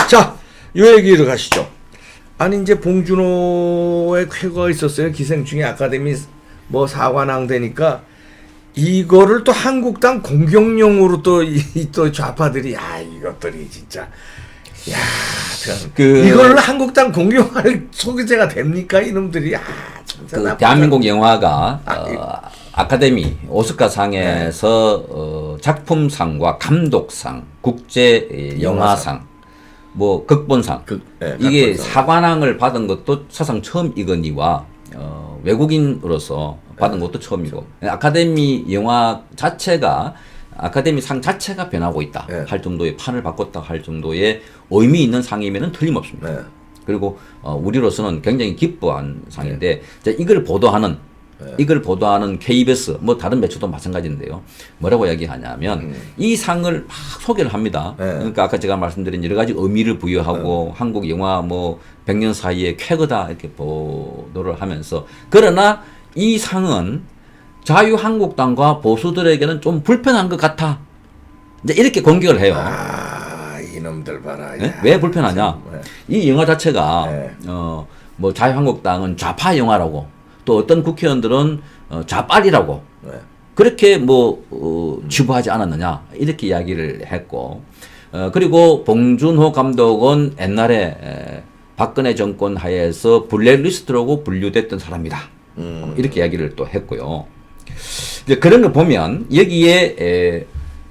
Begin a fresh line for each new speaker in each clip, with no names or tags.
자, 요 얘기를 가시죠. 아니 이제 봉준호의 쾌거가 있었어요. 기생충의 아카데미 뭐 사관왕 되니까 이거를 또 한국당 공격용으로 또 좌파들이 이것들이 진짜 참 이걸 한국당 공격할 소개제가 됩니까 이놈들이
그 대한민국 영화가 아카데미 오스카상에서 작품상과 감독상, 국제 영화상, 뭐 극본상 이게
각본상.
사관왕을 받은 것도 사상 처음이거니와 외국인으로서 받은 것도 처음이고 아카데미 영화 자체가 아카데미 상 자체가 변하고 있다 할 정도의 판을 바꿨다 할 정도의 의미 있는 상이면은 틀림없습니다. 그리고 우리로서는 굉장히 기뻐한 상인데 이걸 보도하는 KBS 뭐 다른 매체도 마찬가지인데요. 뭐라고 이야기하냐면 이 상을 막 소개를 합니다. 그러니까 아까 제가 말씀드린 여러 가지 의미를 부여하고 한국 영화 뭐 100년 사이에 쾌거다 이렇게 보도를 하면서 그러나 이 상은 자유한국당과 보수들에게는 좀 불편한 것 같아. 이제 이렇게 공격을 해요.
이놈들 봐라.
왜 불편하냐? 이 영화 자체가 뭐 자유한국당은 좌파 영화라고 또 어떤 국회의원들은 좌빨이라고 그렇게 뭐 치부하지 않았느냐 이렇게 이야기를 했고 그리고 봉준호 감독은 옛날에 박근혜 정권 하에서 블랙리스트라고 분류됐던 사람이다. 이렇게 이야기를 또 했고요. 이제 그런 걸 보면 여기에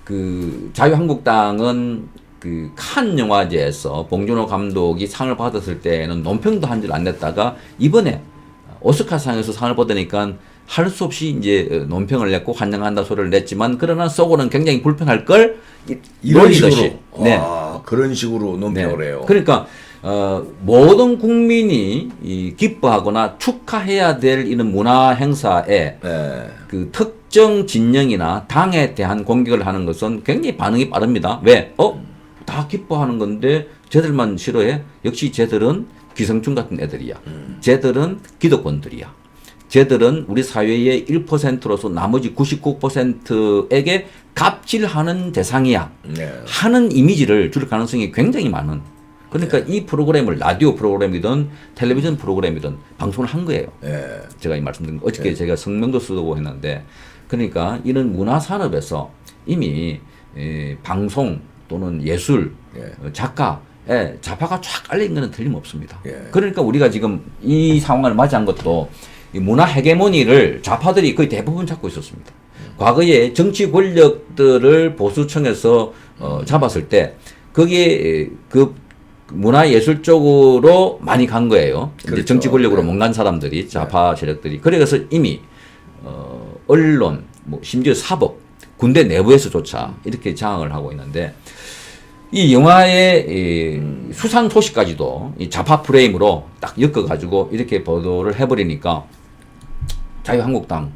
그 자유한국당은 그 칸 영화제에서 봉준호 감독이 상을 받았을 때는 논평도 한 줄 안 냈다가 이번에 오스카상에서 상을 받으니까 할 수 없이 이제 논평을 냈고 환영한다 소리를 냈지만 그러나 속으로는 굉장히 불편할 걸
이런 식으로
그런
식으로 논평을 해요.
그러니까 모든 국민이 기뻐하거나 축하해야 될 이런 문화 행사에 그 특정 진영이나 당에 대한 공격을 하는 것은 굉장히 반응이 빠릅니다. 왜? 다 기뻐하는 건데 쟤들만 싫어해? 역시 쟤들은 기생충 같은 애들이야. 쟤들은 기득권들이야. 쟤들은 우리 사회의 1%로서 나머지 99%에게 갑질하는 대상이야. 하는 이미지를 줄 가능성이 굉장히 많은. 그러니까 이 프로그램을 라디오 프로그램이든 텔레비전 프로그램이든 방송을 한 거예요. 제가 이 말씀드린 거. 어저께 제가 성명도 쓰고 했는데 그러니까 이런 문화산업에서 이미 방송 또는 예술, 작가에 좌파가 쫙 깔린 거는 틀림없습니다. 그러니까 우리가 지금 이 상황을 맞이한 것도 이 문화 헤게모니를 좌파들이 거의 대부분 잡고 있었습니다. 과거에 정치 권력들을 보수층에서 잡았을 때 거기에 그 문화예술 쪽으로 많이 간 거예요. 그렇죠. 이제 정치 권력으로 못 간 사람들이 좌파 세력들이. 그래서 이미 언론, 뭐 심지어 사법, 군대 내부에서조차 이렇게 장악을 하고 있는데 이 영화의 수상 소식까지도 이 좌파 프레임으로 딱 엮어가지고 이렇게 보도를 해버리니까 자유한국당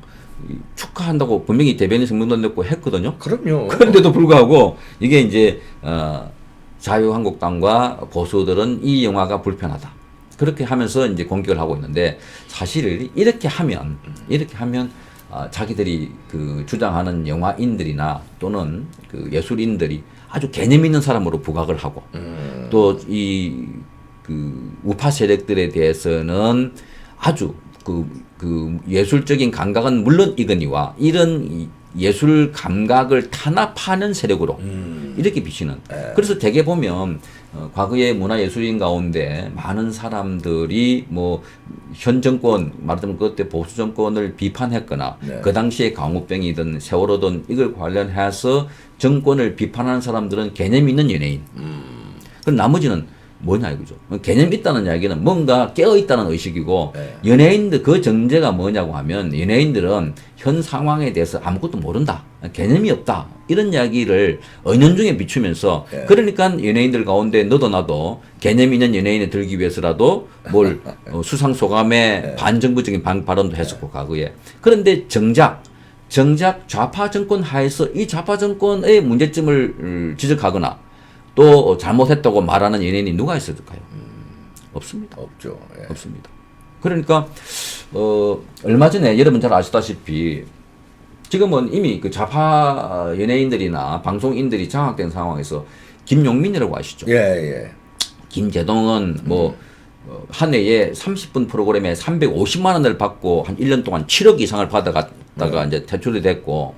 축하한다고 분명히 대변인 성명도 냈고 했거든요.
그럼요.
그런데도 불구하고 이게 이제 자유한국당과 보수들은 이 영화가 불편하다. 그렇게 하면서 이제 공격을 하고 있는데 사실 이렇게 하면 자기들이 그 주장하는 영화인들이나 또는 그 예술인들이 아주 개념 있는 사람으로 부각을 하고 또 이 그 우파 세력들에 대해서는 아주 그 예술적인 감각은 물론이거니와 이런 예술 감각을 탄압하는 세력으로 이렇게 비치는. 그래서 대개 보면 과거의 문화예술인 가운데 많은 사람들이 뭐 현 정권 말하자면 그때 보수 정권을 비판했거나 그 당시에 강우병이든 세월호든 이걸 관련해서 정권을 비판하는 사람들은 개념 있는 연예인. 그럼 나머지는 뭐냐 이거죠. 개념 있다는 이야기는 뭔가 깨어 있다는 의식이고 연예인들 그 전제가 뭐냐고 하면 연예인들은 현 상황에 대해서 아무것도 모른다. 개념이 없다. 이런 이야기를 은연중에 비추면서 그러니까 연예인들 가운데 너도 나도 개념 있는 연예인에 들기 위해서라도 뭘 수상 소감에 반정부적인 발언도 했었고 과거에. 그런데 정작 좌파 정권 하에서 이 좌파 정권의 문제점을 지적하거나 또 잘못했다고 말하는 연예인이 누가 있을까요? 없습니다.
없죠.
없습니다. 그러니까 얼마 전에 여러분 잘 아시다시피 지금은 이미 그 좌파 연예인들이나 방송인들이 장악된 상황에서 김용민이라고 아시죠?
예, 예.
김재동은 뭐 한 해에 30분 프로그램에 350만 원을 받고 한 1년 동안 7억 이상을 받아갔다가 이제 퇴출이 됐고,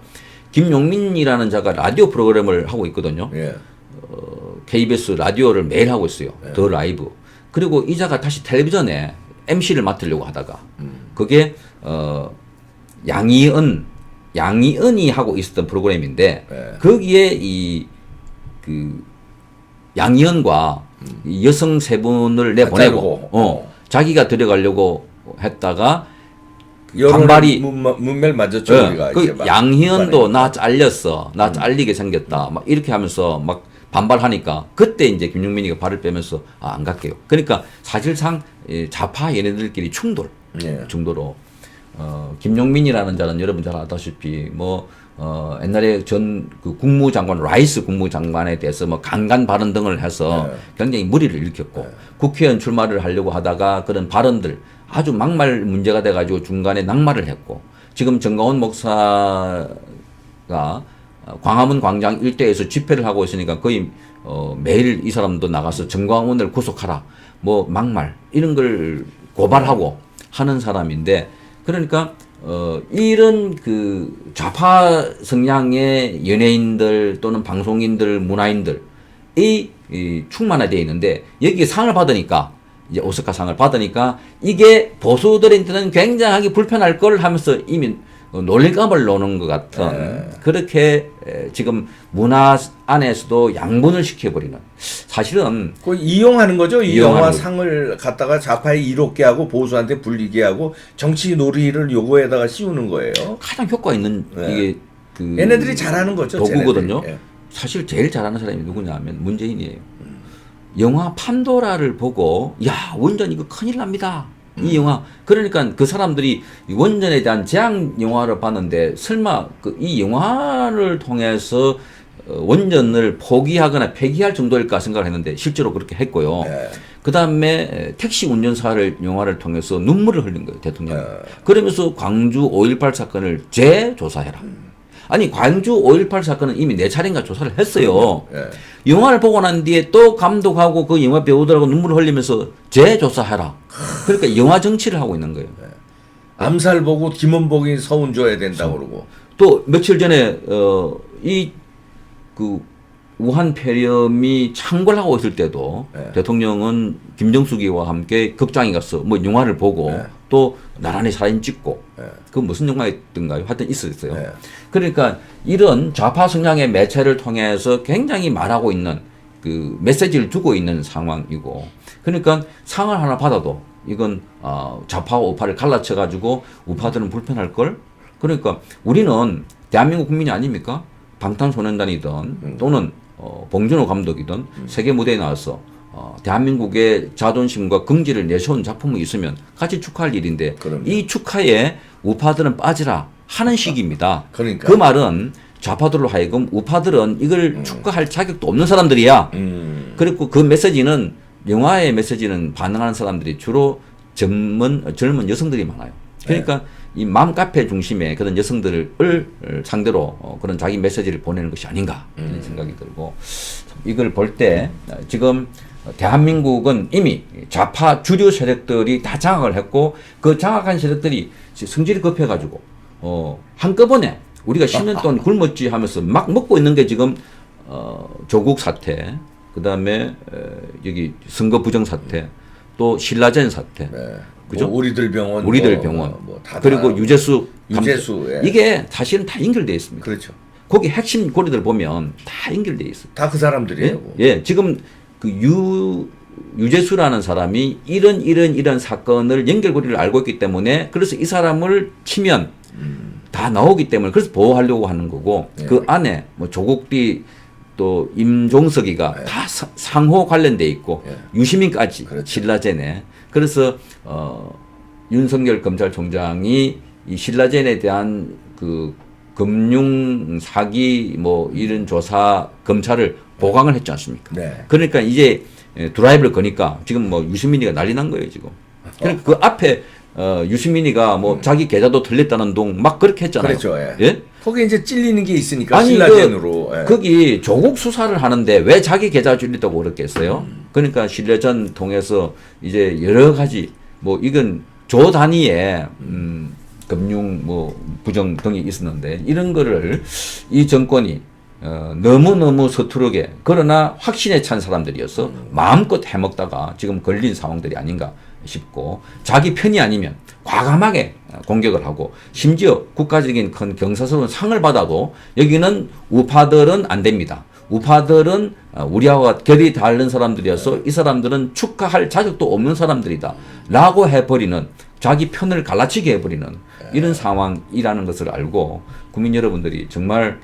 김용민이라는 자가 라디오 프로그램을 하고 있거든요.
예.
KBS 라디오를 매일 하고 있어요. 더 라이브. 그리고 이 자가 다시 텔레비전에 MC를 맡으려고 하다가 그게 양희은이 하고 있었던 프로그램인데 거기에 이 그 양희은과 이 여성 세 분을 내보내고 자기가 들어가려고 했다가 반발이
문맥 맞았죠. 우리가
그
이제 막
양희은도 나 잘렸어, 나 잘리게 생겼다, 막 이렇게 하면서 막 반발하니까 그때 이제 김용민이가 발을 빼면서 안 갈게요. 그러니까 사실상 좌파 연예인들끼리 충돌로 김용민이라는 자는 여러분 잘 아다시피 뭐 옛날에 그 국무장관 라이스 국무장관에 대해서 뭐 강간 발언 등을 해서 굉장히 무리를 일으켰고 국회의원 출마를 하려고 하다가 그런 발언들 아주 막말 문제가 돼가지고 중간에 낙마를 했고, 지금 정가원 목사가 광화문 광장 일대에서 집회를 하고 있으니까 거의 매일 이 사람도 나가서 정광훈을 구속하라, 뭐 막말 이런 걸 고발하고 하는 사람인데, 그러니까 이런 그 좌파 성향의 연예인들 또는 방송인들, 문화인들 이 충만화되어 있는데, 여기에 상을 받으니까 이제 오스카 상을 받으니까 이게 보수들한테는 굉장하게 불편할 걸 하면서 이미 놀림감을 놓는 것 같은 그렇게 지금 문화 안에서도 양분을 시켜버리는, 사실은
그 이용하는 거죠. 이
이용하는
영화
거죠.
상을 갖다가 좌파에 이롭게 하고 보수한테 불리게 하고 정치 놀이를 요거에다가 씌우는 거예요.
가장 효과 있는 이게 그
얘네들이 잘하는 거죠.
도구거든요.
쟤네들이. 예.
사실 제일 잘하는 사람이 누구냐면 문재인이에요. 영화 판도라를 보고 야, 원전 이거 큰일 납니다. 이 영화. 그러니까 그 사람들이 원전에 대한 재앙 영화를 봤는데 설마 이 영화를 통해서 원전을 포기하거나 폐기할 정도일까 생각을 했는데 실제로 그렇게 했고요. 그 다음에 택시 운전사를 영화를 통해서 눈물을 흘린 거예요, 대통령이. 그러면서 광주 5.18 사건을 재조사해라. 아니, 광주 5.18 사건은 이미 4차례인가 조사를 했어요. 영화를 보고 난 뒤에 또 감독하고 그 영화 배우들하고 눈물을 흘리면서 재조사해라. 그러니까 영화 정치를 하고 있는 거예요.
암살 보고 김원복이 서운 줘야 된다고 그러고.
또 며칠 전에 이 그 우한 폐렴이 창궐하고 있을 때도 대통령은 김정숙이와 함께 극장에 가서 뭐 영화를 보고 또 나란히 사진 찍고 그 무슨 영화였던가요? 하여튼 있었어요. 그러니까 이런 좌파 성향의 매체를 통해서 굉장히 말하고 있는 그 메시지를 주고 있는 상황이고, 그러니까 상을 하나 받아도 이건 좌파와 우파를 갈라쳐 가지고 우파들은 불편할 걸. 그러니까 우리는 대한민국 국민이 아닙니까? 방탄소년단이든 또는 봉준호 감독이든 세계 무대에 나와서 대한민국의 자존심과 긍지를 내세운 작품이 있으면 같이 축하할 일인데,
그럼요.
이 축하에 우파들은 빠지라 하는 식입니다.
그러니까.
그 말은 좌파들로 하여금 우파들은 이걸 축하할 자격도 없는 사람들이야. 그리고 그 메시지는, 영화의 메시지는 반응하는 사람들이 주로 젊은 여성들이 많아요. 그러니까 이 맘카페 중심의 그런 여성들을 상대로 그런 자기 메시지를 보내는 것이 아닌가 이런 생각이 들고, 이걸 볼 때 지금 대한민국은 이미 좌파 주류 세력들이 다 장악을 했고, 그 장악한 세력들이 성질이 급해가지고 한꺼번에 우리가 10년 동안 굶었지 하면서 막 먹고 있는 게 지금 조국 사태, 그 다음에 여기 선거 부정 사태, 또 신라젠 사태, 그죠?
뭐 우리들 병원,
그리고 유재수,
예.
이게 사실은 다 연결되어 있습니다.
그렇죠.
거기 핵심 고리들 보면 다 연결되어 있어요.
다 그 사람들이에요.
예, 지금 그 유재수라는 사람이 이런 사건을 연결고리를 알고 있기 때문에, 그래서 이 사람을 치면 다 나오기 때문에 그래서 보호하려고 하는 거고, 그 안에 뭐 조국디 또 임종석이가 다 상호 관련돼 있고 유시민까지 신라젠에. 그래서 윤석열 검찰총장이 이 신라젠에 대한 그 금융 사기 뭐 이런 조사 검찰을 보강을 했지 않습니까? 그러니까 이제 드라이브를 거니까 지금 뭐 유시민이가 난리 난 거예요, 지금. 그러니까 그 앞에 유시민이가 뭐 자기 계좌도 틀렸다는 동 막 그렇게 했잖아요.
그렇죠.
예?
거기에 이제 찔리는 게 있으니까
아니,
신라젠으로. 예.
거기 조국 수사를 하는데 왜 자기 계좌 줄이다고 그랬겠어요? 그러니까 신라전 통해서 이제 여러 가지 뭐 이건 조 단위의 금융 뭐 부정 등이 있었는데 이런 거를 이 정권이 너무너무 서투르게 그러나 확신에 찬 사람들이어서 마음껏 해먹다가 지금 걸린 상황들이 아닌가 싶고 자기 편이 아니면 과감하게 공격을 하고 심지어 국가적인 큰 경사스러운 상을 받아도 여기는 우파들은 안 됩니다. 우파들은 우리하고 결이 다른 사람들이어서 이 사람들은 축하할 자격도 없는 사람들이다 라고 해버리는 자기 편을 갈라치게 해버리는 이런 상황이라는 것을 알고 국민 여러분들이 정말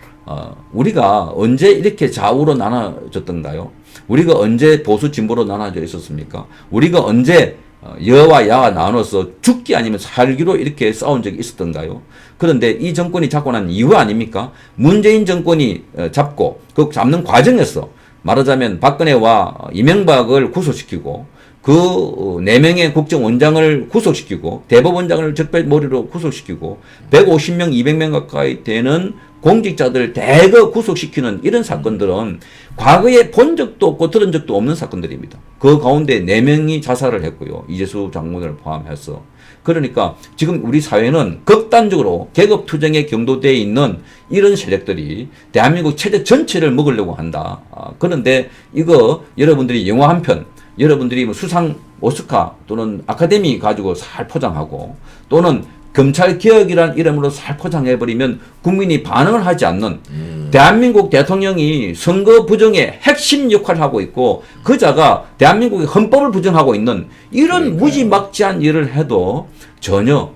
우리가 언제 이렇게 좌우로 나눠졌던가요? 우리가 언제 보수 진보로 나눠져 있었습니까? 우리가 언제 여와 야가 나눠서 죽기 아니면 살기로 이렇게 싸운 적이 있었던가요? 그런데 이 정권이 잡고 난 이후 아닙니까? 문재인 정권이 잡고 그 잡는 과정에서 말하자면 박근혜와 이명박을 구속시키고 그 4명의 국정원장을 구속시키고 대법원장을 적폐머리로 구속시키고 150명, 200명 가까이 되는 공직자들 대거 구속시키는 이런 사건들은 과거에 본 적도 없고 들은 적도 없는 사건들입니다. 그 가운데 4명이 자살을 했고요. 이재수 장군을 포함해서. 그러니까 지금 우리 사회는 극단적으로 계급투쟁에 경도되어 있는 이런 세력들이 대한민국 체제 전체를 먹으려고 한다. 그런데 이거 여러분들이 영화 한 편, 여러분들이 뭐 수상 오스카 또는 아카데미 가지고 살 포장하고 또는 검찰 개혁이란 이름으로 살 포장해버리면 국민이 반응을 하지 않는 대한민국 대통령이 선거 부정의 핵심 역할을 하고 있고 그자가 대한민국의 헌법을 부정하고 있는 이런 무지막지한 일을 해도 전혀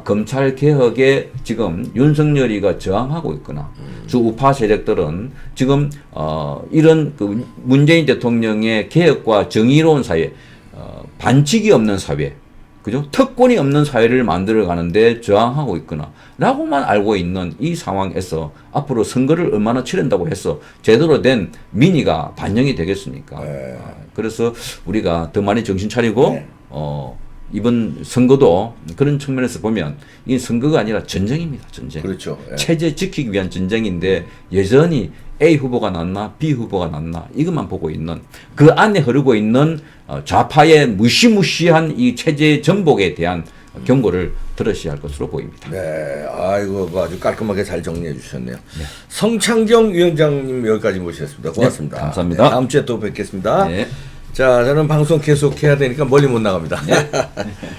검찰 개혁에 지금 윤석열이가 저항하고 있거나 주 우파 세력들은 지금 이런 그 문재인 대통령의 개혁과 정의로운 사회, 반칙이 없는 사회, 그죠? 특권이 없는 사회를 만들어 가는데 저항하고 있거나 라고만 알고 있는 이 상황에서 앞으로 선거를 얼마나 치른다고 해서 제대로 된 민의가 반영이 되겠습니까? 그래서 우리가 더 많이 정신 차리고 이번 선거도 그런 측면에서 보면 이 선거가 아니라 전쟁입니다. 전쟁.
그렇죠. 예.
체제 지키기 위한 전쟁인데 여전히 A 후보가 낫나 B 후보가 낫나 이것만 보고 있는 그 안에 흐르고 있는 좌파의 무시무시한 이 체제 전복에 대한 경고를 들으셔야 할 것으로 보입니다.
네, 아이고 아주 깔끔하게 잘 정리해 주셨네요. 네. 성창경 위원장님 여기까지 모시겠습니다. 고맙습니다.
네, 감사합니다.
네, 다음 주에 또 뵙겠습니다.
네.
자, 저는 방송 계속 해야 되니까 멀리 못 나갑니다.
네.